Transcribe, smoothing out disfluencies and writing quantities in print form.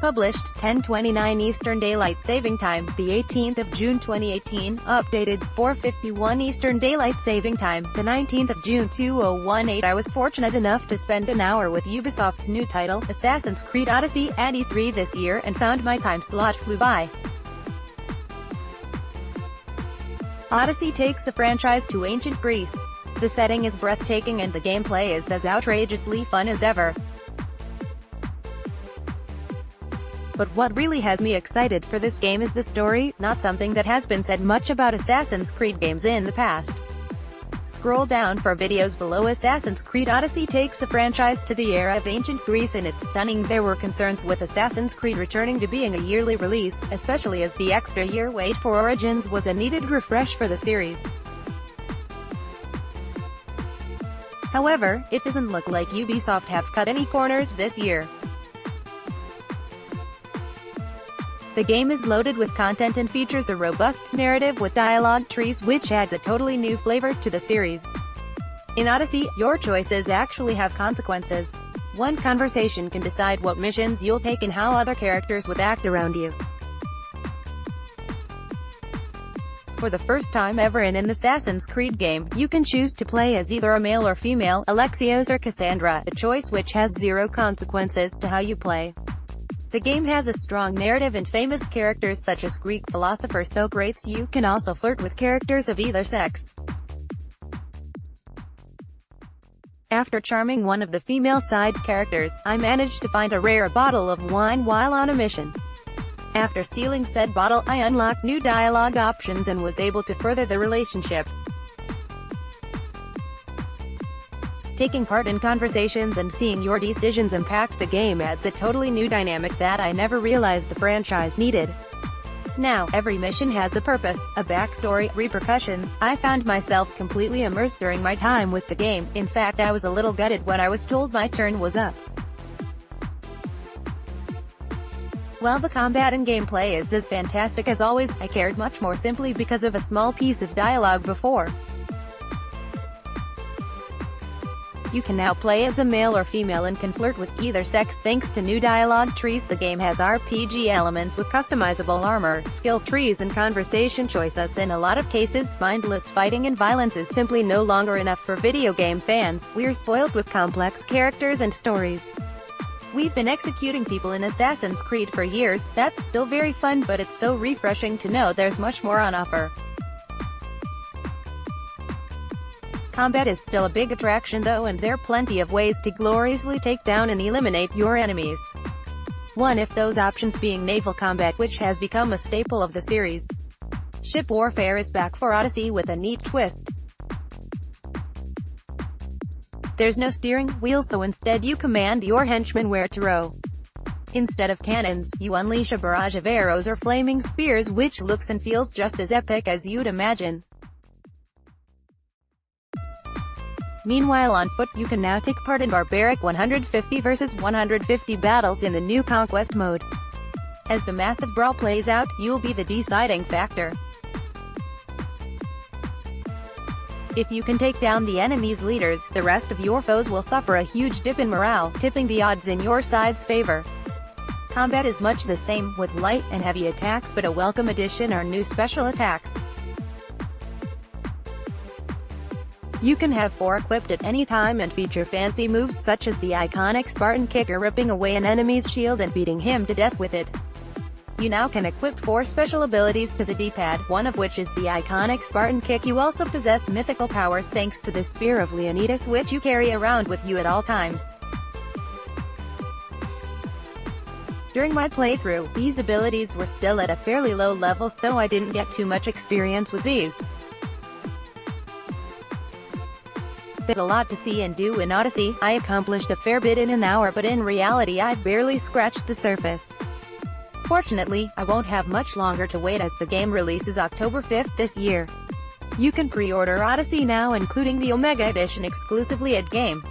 Published 10:29 Eastern Daylight Saving Time, the 18th of June 2018. Updated 4:51 Eastern Daylight Saving Time, the 19th of June 2018. I was fortunate enough to spend an hour with Ubisoft's new title, Assassin's Creed Odyssey, at E3 this year, and found my time slot flew by. Odyssey takes the franchise to ancient Greece. The setting is breathtaking and the gameplay is as outrageously fun as ever. But what really has me excited for this game is the story, not something that has been said much about Assassin's Creed games in the past. Scroll down for videos below. Assassin's Creed Odyssey takes the franchise to the era of ancient Greece, and it's stunning. There were concerns with Assassin's Creed returning to being a yearly release, especially as the extra year wait for Origins was a needed refresh for the series. However, it doesn't look like Ubisoft have cut any corners this year. The game is loaded with content and features a robust narrative with dialogue trees, which adds a totally new flavor to the series. In Odyssey, your choices actually have consequences. One conversation can decide what missions you'll take and how other characters would act around you. For the first time ever in an Assassin's Creed game, you can choose to play as either a male or female, Alexios or Cassandra, a choice which has zero consequences to how you play. The game has a strong narrative and famous characters such as Greek philosopher Socrates. You can also flirt with characters of either sex. After charming one of the female side characters, I managed to find a rare bottle of wine while on a mission. After sealing said bottle, I unlocked new dialogue options and was able to further the relationship. Taking part in conversations and seeing your decisions impact the game adds a totally new dynamic that I never realized the franchise needed. Now, every mission has a purpose, a backstory, repercussions. I found myself completely immersed during my time with the game. In fact, I was a little gutted when I was told my turn was up. While the combat and gameplay is as fantastic as always, I cared much more simply because of a small piece of dialogue before. You can now play as a male or female and can flirt with either sex thanks to new dialogue trees. The game has RPG elements with customizable armor, skill trees and conversation choices. In a lot of cases, mindless fighting and violence is simply no longer enough for video game fans. We're spoiled with complex characters and stories. We've been executing people in Assassin's Creed for years. That's still very fun, but it's so refreshing to know there's much more on offer. Combat is still a big attraction though, and there are plenty of ways to gloriously take down and eliminate your enemies. One of those options being naval combat, which has become a staple of the series. Ship warfare is back for Odyssey with a neat twist. There's no steering wheel, so instead you command your henchmen where to row. Instead of cannons, you unleash a barrage of arrows or flaming spears, which looks and feels just as epic as you'd imagine. Meanwhile, on foot, you can now take part in barbaric 150 vs 150 battles in the new Conquest mode. As the massive brawl plays out, you'll be the deciding factor. If you can take down the enemy's leaders, the rest of your foes will suffer a huge dip in morale, tipping the odds in your side's favor. Combat is much the same, with light and heavy attacks, but a welcome addition are new special attacks. You can have 4 equipped at any time and feature fancy moves such as the iconic Spartan kicker, ripping away an enemy's shield and beating him to death with it. You now can equip 4 special abilities to the D-pad, one of which is the iconic Spartan kick. You also possess mythical powers thanks to the Spear of Leonidas, which you carry around with you at all times. During my playthrough, these abilities were still at a fairly low level, so I didn't get too much experience with these. There's a lot to see and do in Odyssey. I accomplished a fair bit in an hour, but in reality I've barely scratched the surface. Fortunately, I won't have much longer to wait as the game releases October 5th this year. You can pre-order Odyssey now, including the Omega Edition exclusively at Game.